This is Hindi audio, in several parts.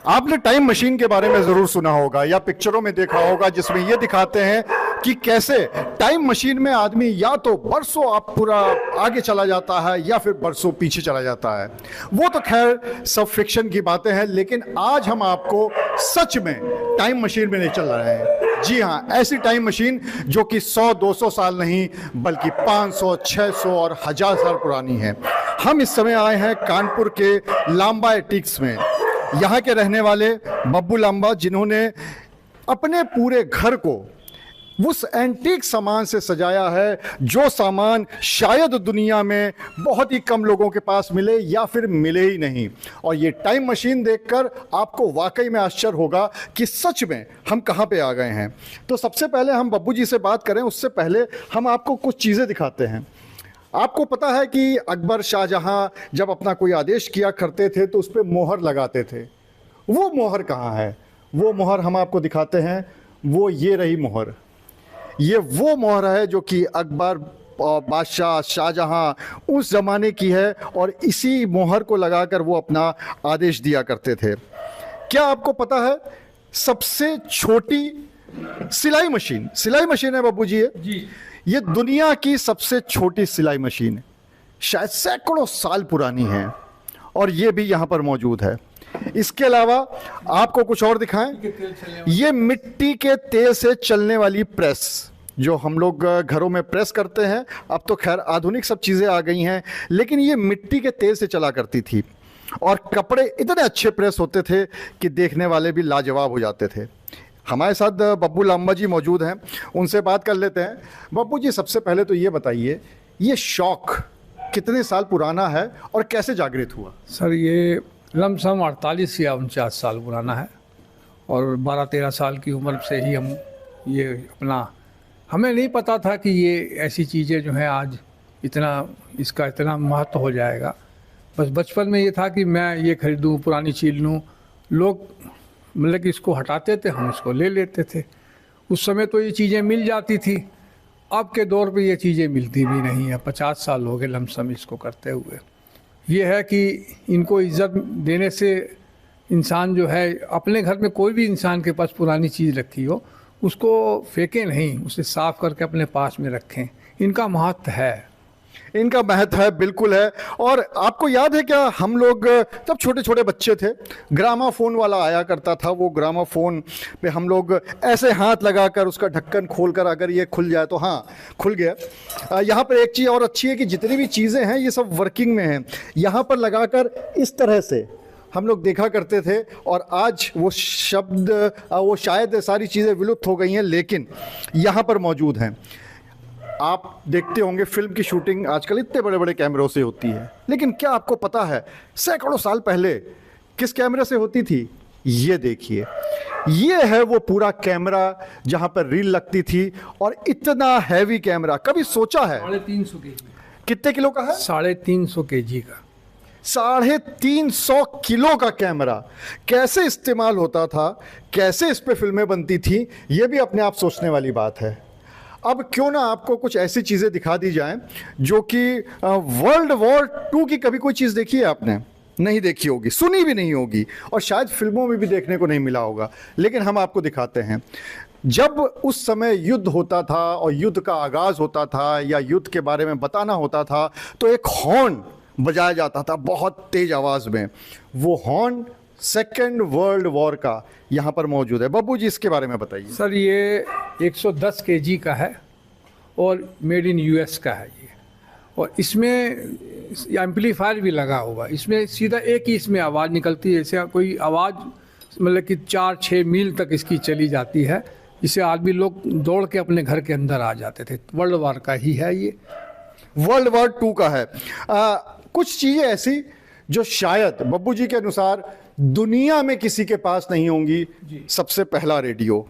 आपने टाइम मशीन के बारे में जरूर सुना होगा या पिक्चरों में देखा होगा, जिसमें ये दिखाते हैं कि कैसे टाइम मशीन में आदमी या तो बरसों आप पूरा आगे चला जाता है या फिर बरसों पीछे चला जाता है। वो तो खैर सब फिक्शन की बातें हैं, लेकिन आज हम आपको सच में टाइम मशीन में ले चल रहे हैं। जी हाँ, ऐसी टाइम मशीन जो कि 100-200 साल नहीं बल्कि 500, 600 और 1000 साल पुरानी है। हम इस समय आए हैं कानपुर के लांबा एटिक्स में। यहाँ के रहने वाले बब्बू लांबा, जिन्होंने अपने पूरे घर को उस एंटीक सामान से सजाया है जो सामान शायद दुनिया में बहुत ही कम लोगों के पास मिले या फिर मिले ही नहीं। और ये टाइम मशीन देखकर आपको वाकई में आश्चर्य होगा कि सच में हम कहाँ पे आ गए हैं। तो सबसे पहले हम बब्बू जी से बात करें उससे पहले हम आपको कुछ चीज़ें दिखाते हैं। आपको पता है कि अकबर शाहजहां जब अपना कोई आदेश किया करते थे तो उस पर मोहर लगाते थे। वो मोहर कहाँ है? वो मोहर हम आपको दिखाते हैं। वो ये रही मोहर। ये वो मोहर है जो कि अकबर बादशाह शाहजहां उस ज़माने की है और इसी मोहर को लगाकर वो अपना आदेश दिया करते थे। क्या आपको पता है सबसे छोटी सिलाई मशीन है बब्बू जी? जी, ये दुनिया की सबसे छोटी सिलाई मशीन है, शायद सैकड़ों साल पुरानी है और ये भी यहाँ पर मौजूद है। इसके अलावा आपको कुछ और दिखाएं, ये मिट्टी के तेल से चलने वाली प्रेस जो हम लोग घरों में प्रेस करते हैं। अब तो खैर आधुनिक सब चीज़ें आ गई हैं, लेकिन ये मिट्टी के तेल से चला करती थी और कपड़े इतने अच्छे प्रेस होते थे कि देखने वाले भी लाजवाब हो जाते थे। हमारे साथ बब्बू लांबा जी मौजूद हैं, उनसे बात कर लेते हैं। बब्बू जी, सबसे पहले तो ये बताइए, ये शौक कितने साल पुराना है और कैसे जागृत हुआ? सर ये लमसम 48 या 49 साल पुराना है और 12-13 साल की उम्र से ही हम ये अपना, हमें नहीं पता था कि ये ऐसी चीज़ें जो हैं आज इसका इतना महत्व हो जाएगा। बस बचपन में ये था कि मैं ये खरीदूँ, पुरानी चीज़ लूँ। लोग मतलब कि इसको हटाते थे, हम इसको ले लेते थे। उस समय तो ये चीज़ें मिल जाती थी, अब के दौर पे ये चीज़ें मिलती भी नहीं है। 50 साल हो गए लमसम इसको करते हुए। ये है कि इनको इज्जत देने से इंसान जो है, अपने घर में कोई भी इंसान के पास पुरानी चीज़ रखी हो उसको फेंकें नहीं, उसे साफ़ करके अपने पास में रखें। इनका महत्व है, इनका महत्व है, बिल्कुल है। और आपको याद है क्या, हम लोग जब छोटे छोटे बच्चे थे, ग्रामाफोन वाला आया करता था। वो ग्रामाफोन पे हम लोग ऐसे हाथ लगाकर उसका ढक्कन खोलकर अगर ये खुल जाए तो हाँ खुल गया। यहाँ पर एक चीज़ और अच्छी है कि जितनी भी चीज़ें हैं ये सब वर्किंग में हैं। यहाँ पर लगाकर इस तरह से हम लोग देखा करते थे और आज वो शब्द, वो शायद सारी चीज़ें विलुप्त हो गई हैं, लेकिन यहाँ पर मौजूद हैं। आप देखते होंगे फिल्म की शूटिंग आजकल इतने बड़े बड़े कैमरों से होती है, लेकिन क्या आपको पता है सैकड़ों साल पहले किस कैमरे से होती थी? ये देखिए, ये है वो पूरा कैमरा जहां पर रील लगती थी। और इतना हैवी कैमरा कभी सोचा है? 350 kg। कितने किलो का है? 350 kg का। 350 किलो का कैमरा कैसे इस्तेमाल होता था, कैसे इस पे फिल्में बनती थी, ये भी अपने आप सोचने वाली बात है। अब क्यों ना आपको कुछ ऐसी चीज़ें दिखा दी जाएं जो कि वर्ल्ड वॉर 2 की कभी कोई चीज़ देखी है आपने? नहीं देखी होगी, सुनी भी नहीं होगी और शायद फिल्मों में भी देखने को नहीं मिला होगा, लेकिन हम आपको दिखाते हैं। जब उस समय युद्ध होता था और युद्ध का आगाज़ होता था या युद्ध के बारे में बताना होता था तो एक हॉर्न बजाया जाता था बहुत तेज़ आवाज़ में। वो हॉर्न सेकेंड वर्ल्ड वॉर का यहाँ पर मौजूद है। बब्बू जी, इसके बारे में बताइए। सर ये 110 kg का है और मेड इन यूएस का है ये। और इसमें एम्पलीफायर भी लगा हुआ। इसमें सीधा एक ही इसमें आवाज़ निकलती है। जैसे कोई आवाज़ मतलब कि 4-6 मील तक इसकी चली जाती है, जिससे आदमी लोग दौड़ के अपने घर के अंदर आ जाते थे। वर्ल्ड वॉर का ही है ये, वर्ल्ड वॉर 2 का है। कुछ चीज़ें ऐसी जो शायद बब्बू जी के अनुसार दुनिया में किसी के पास नहीं होंगी। सबसे पहला रेडियो,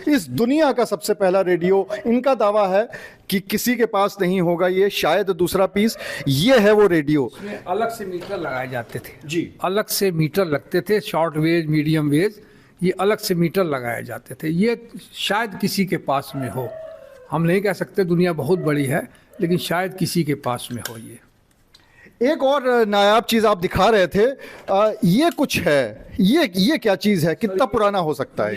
इस दुनिया का सबसे पहला रेडियो, इनका दावा है कि किसी के पास नहीं होगा। ये शायद दूसरा पीस, ये है वो रेडियो। अलग से मीटर लगाए जाते थे जी, अलग से मीटर लगते थे, शॉर्ट वेव, मीडियम वेव, ये अलग से मीटर लगाए जाते थे। ये शायद किसी के पास में हो, हम नहीं कह सकते, दुनिया बहुत बड़ी है, लेकिन शायद किसी के पास में हो। ये एक और नायाब चीज आप दिखा रहे थे, ये कुछ है, ये क्या चीज है, कितना पुराना हो सकता है?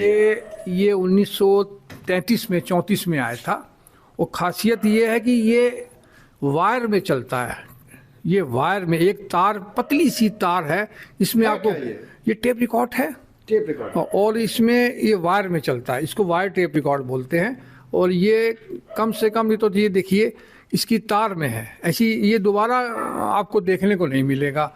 ये 1933 में 34 में आया था। और खासियत ये है कि ये वायर में चलता है। ये वायर में एक तार, पतली सी तार है, इसमें आपको ये टेप रिकॉर्ड है, टेप रिकॉर्ड, और इसमें ये वायर में चलता है, इसको वायर टेप रिकॉर्ड बोलते हैं। और ये कम से कम, ये तो ये देखिए इसकी तार में है, ऐसी ये दोबारा आपको देखने को नहीं मिलेगा।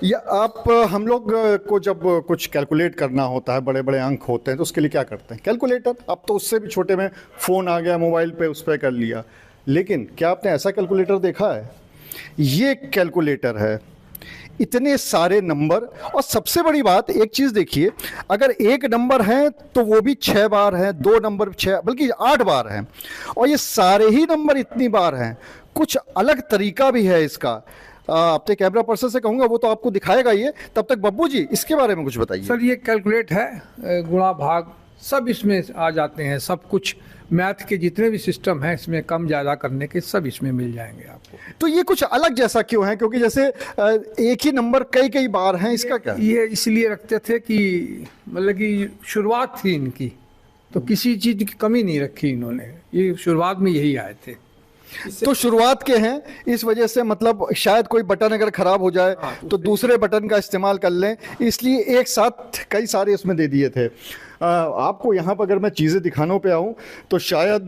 या आप हम लोग को जब कुछ कैलकुलेट करना होता है, बड़े बड़े अंक होते हैं, तो उसके लिए क्या करते हैं? कैलकुलेटर। अब तो उससे भी छोटे में फ़ोन आ गया, मोबाइल पे उस पर कर लिया। लेकिन क्या आपने ऐसा कैलकुलेटर देखा है? ये कैलकुलेटर है, इतने सारे नंबर। और सबसे बड़ी बात, एक चीज़ देखिए, अगर एक नंबर है तो वो भी 6 बार है, 2 नंबर 6, बल्कि 8 बार हैं। और ये सारे ही नंबर इतनी बार हैं। कुछ अलग तरीका भी है इसका। अपने कैमरा पर्सन से कहूँगा, वो तो आपको दिखाएगा ये। तब तक बब्बू जी इसके बारे में कुछ बताइए। सर ये कैलकुलेट है, गुणा भाग सब इसमें आ जाते हैं, सब कुछ मैथ के जितने भी सिस्टम हैं इसमें कम ज़्यादा करने के सब इसमें मिल जाएंगे आपको। तो ये कुछ अलग जैसा क्यों है? क्योंकि जैसे एक ही नंबर कई कई बार हैं, इसका क्या? ये इसलिए रखते थे कि मतलब कि शुरुआत थी इनकी, तो किसी चीज़ की कमी नहीं रखी इन्होंने, ये शुरुआत में यही आए थे। तो शुरुआत के हैं, इस वजह से मतलब शायद कोई बटन अगर खराब हो जाए तो दूसरे बटन का इस्तेमाल कर लें, इसलिए एक साथ कई सारे इसमें दे दिए थे। आपको यहाँ पर अगर मैं चीज़ें दिखानों पे आऊँ तो शायद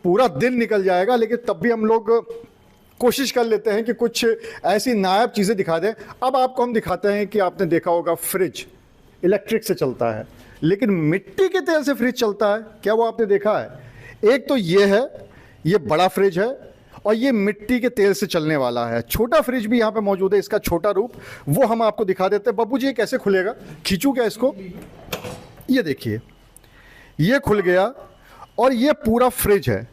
पूरा दिन निकल जाएगा, लेकिन तब भी हम लोग कोशिश कर लेते हैं कि कुछ ऐसी नायाब चीज़ें दिखा दें। अब आपको हम दिखाते हैं कि आपने देखा होगा फ्रिज इलेक्ट्रिक से चलता है, लेकिन मिट्टी के तेल से फ्रिज चलता है। क्या वो आपने देखा है? एक तो ये है, ये बड़ा फ्रिज है, और ये मिट्टी के तेल से चलने वाला है। छोटा फ्रिज भी यहाँ पे मौजूद है, इसका छोटा रूप वो हम आपको दिखा देते हैं। बब्बू जी ये कैसे खुलेगा? खींचू क्या इसको? ये देखिए, ये खुल गया, और ये पूरा फ्रिज है।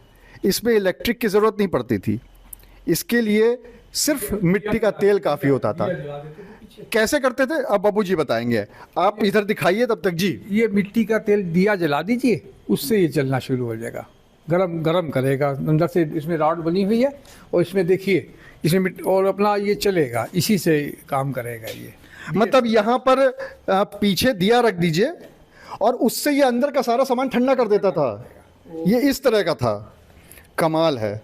इसमें इलेक्ट्रिक की ज़रूरत नहीं पड़ती थी, इसके लिए सिर्फ मिट्टी का तेल काफ़ी होता था। कैसे करते थे अब बब्बू जी बताएंगे, आप इधर दिखाइए तब तक जी। ये मिट्टी का तेल दिया जला दीजिए, उससे ये चलना शुरू हो जाएगा, गरम करेगा। अंदर से इसमें रॉड बनी हुई है, और इसमें देखिए इसमें और अपना ये चलेगा, इसी से काम करेगा ये। मतलब यहाँ पर पीछे दिया रख दीजिए, और उससे ये अंदर का सारा सामान ठंडा कर देता था। ये इस तरह का था। कमाल है।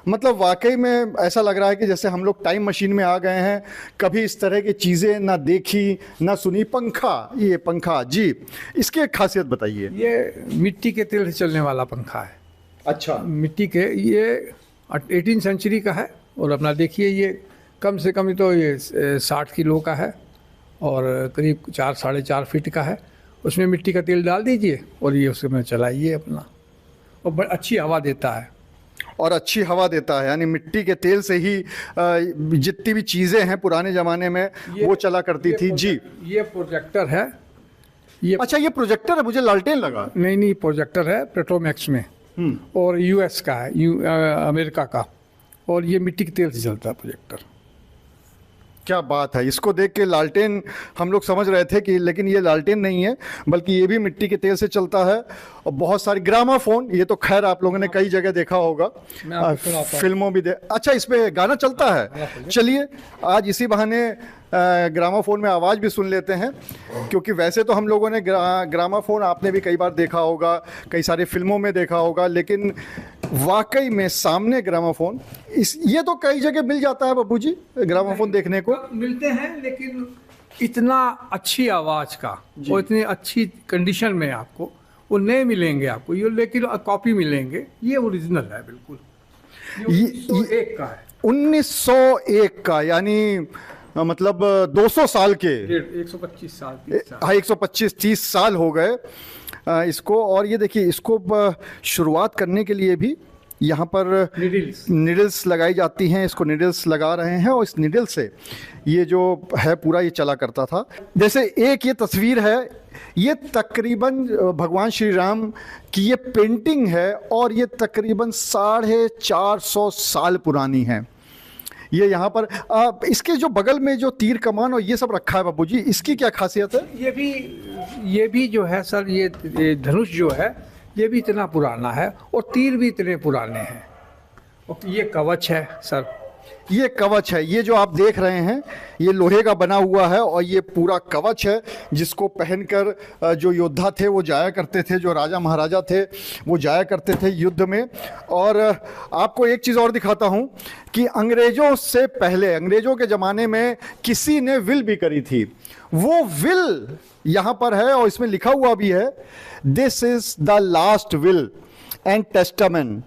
मतलब वाकई में ऐसा लग रहा है कि जैसे हम लोग टाइम मशीन में आ गए हैं। कभी इस तरह की चीज़ें ना देखी ना सुनी। पंखा, ये पंखा जी, इसकी एक खासियत बताइए। ये मिट्टी के तेल से चलने वाला पंखा है। अच्छा, मिट्टी के, ये 18 सेंचुरी का है। और अपना देखिए ये कम से कम तो ये 60 किलो का है, और करीब 4 साढ़े 4 फीट का है। उसमें मिट्टी का तेल डाल दीजिए और ये उसमें चलाइए अपना, और बड़ी अच्छी हवा देता है। और अच्छी हवा देता है, यानी मिट्टी के तेल से ही जितनी भी चीज़ें हैं पुराने ज़माने में वो चला करती थी जी। ये प्रोजेक्टर है। ये अच्छा, ये प्रोजेक्टर है? मुझे लालटेन लगा। नहीं, प्रोजेक्टर है पेट्रोमैक्स में, और यूएस का है, अमेरिका का। और ये मिट्टी के तेल से चलता है प्रोजेक्टर। क्या बात है। इसको देख के लालटेन हम लोग समझ रहे थे कि, लेकिन ये लालटेन नहीं है, बल्कि ये भी मिट्टी के तेल से चलता है। और बहुत सारी ग्रामाफोन, ये तो खैर आप लोगों ने कई जगह देखा होगा, फिल्मों भी अच्छा इसमें गाना चलता है। चलिए आज इसी बहाने ग्रामाफोन में आवाज़ भी सुन लेते हैं, क्योंकि वैसे तो हम लोगों ने ग्रामाफोन आपने भी कई बार देखा होगा, कई सारी फिल्मों में देखा होगा, लेकिन वाकई में सामने ग्रामाफोन ये तो कई जगह मिल जाता है बब्बू जी, ग्रामाफोन देखने को मिलते हैं, लेकिन इतना अच्छी आवाज़ का और इतनी अच्छी कंडीशन में आपको वो नहीं मिलेंगे आपको ये, लेकिन कॉपी मिलेंगे। ये ओरिजिनल है बिल्कुल। ये 1901 का है। 1901 का, यानी मतलब 200 साल के, 125 साल, 125-30 साल हो गए इसको। और ये देखिए, इसको शुरुआत करने के लिए भी यहाँ पर निडल्स लगाई जाती हैं। इसको निडल्स लगा रहे हैं, और इस निडल से ये जो है पूरा ये चला करता था। जैसे एक ये तस्वीर है, ये तकरीबन भगवान श्री राम की ये पेंटिंग है, और ये तकरीबन 450 साल पुरानी है। ये यहाँ पर इसके जो बगल में जो तीर कमान और ये सब रखा है बब्बू जी, इसकी क्या खासियत है? ये भी जो है सर, ये धनुष जो है ये भी इतना पुराना है, और तीर भी इतने पुराने हैं। और ये कवच है सर, ये कवच है, ये जो आप देख रहे हैं ये लोहे का बना हुआ है और ये पूरा कवच है जिसको पहनकर जो योद्धा थे वो जाया करते थे, जो राजा महाराजा थे वो जाया करते थे युद्ध में। और आपको एक चीज़ और दिखाता हूँ कि अंग्रेज़ों से पहले, अंग्रेज़ों के ज़माने में किसी ने विल भी करी थी, वो विल यहाँ पर है और इसमें लिखा हुआ भी है, this is the last will and testament.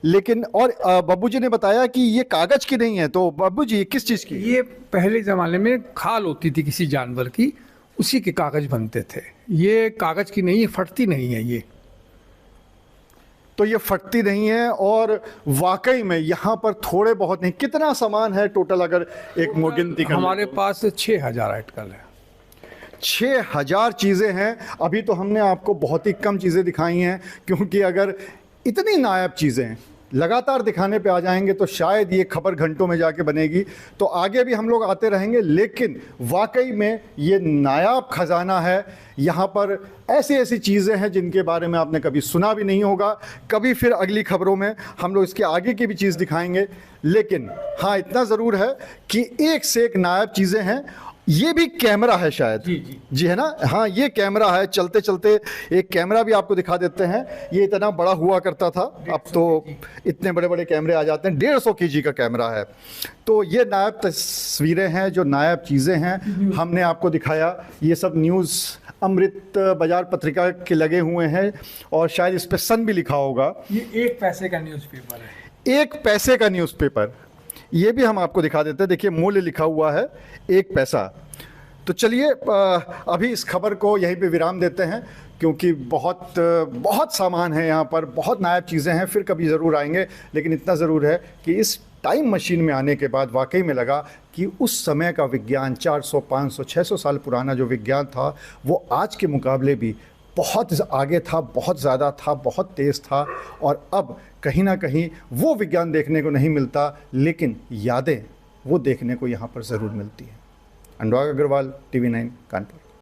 लेकिन और बब्बू जी ने बताया कि ये कागज की नहीं है, तो बब्बू जी किस चीज़ की? ये पहले ज़माने में खाल होती थी किसी जानवर की, उसी के कागज बनते थे। ये कागज की नहीं है, फटती नहीं है ये। तो ये फटती नहीं है और वाकई में यहाँ पर थोड़े बहुत नहीं, कितना सामान है टोटल अगर एक गिनती करें? हमारे पास 6000 आर्टिकल है। 6000 चीज़ें हैं। अभी तो हमने आपको बहुत ही कम चीज़ें दिखाई हैं, क्योंकि अगर इतनी नायाब चीज़ें लगातार दिखाने पे आ जाएंगे तो शायद ये खबर घंटों में जाके बनेगी। तो आगे भी हम लोग आते रहेंगे, लेकिन वाकई में ये नायाब खजाना है। यहाँ पर ऐसी ऐसी चीज़ें हैं जिनके बारे में आपने कभी सुना भी नहीं होगा। कभी फिर अगली खबरों में हम लोग इसके आगे की भी चीज़ दिखाएंगे। लेकिन हाँ, इतना ज़रूर है कि एक से एक नायाब चीज़ें हैं। ये भी कैमरा है शायद, जी है ना? हाँ, ये कैमरा है। चलते चलते एक कैमरा भी आपको दिखा देते हैं। ये इतना बड़ा हुआ करता था, अब तो इतने बड़े बड़े कैमरे आ जाते हैं। 150 kg का कैमरा है। तो ये नायाब तस्वीरें हैं, जो नायाब चीज़ें हैं हमने आपको दिखाया। ये सब न्यूज़ अमृत बाजार पत्रिका के लगे हुए हैं और शायद इस पर सन भी लिखा होगा। ये 1 पैसे का न्यूज़पेपर है। 1 पैसे का न्यूज़पेपर, ये भी हम आपको दिखा देते हैं। देखिए, मूल्य लिखा हुआ है 1 पैसा। तो चलिए अभी इस खबर को यहीं पे विराम देते हैं, क्योंकि बहुत सामान है यहाँ पर, बहुत नायाब चीज़ें हैं। फिर कभी ज़रूर आएंगे, लेकिन इतना ज़रूर है कि इस टाइम मशीन में आने के बाद वाकई में लगा कि उस समय का विज्ञान, 400, 500, 600 साल पुराना जो विज्ञान था, वो आज के मुकाबले भी बहुत आगे था, बहुत ज़्यादा था, बहुत तेज़ था। और अब कहीं ना कहीं वो विज्ञान देखने को नहीं मिलता, लेकिन यादें वो देखने को यहाँ पर ज़रूर मिलती हैं। अनुराग अग्रवाल, TV9 कानपुर।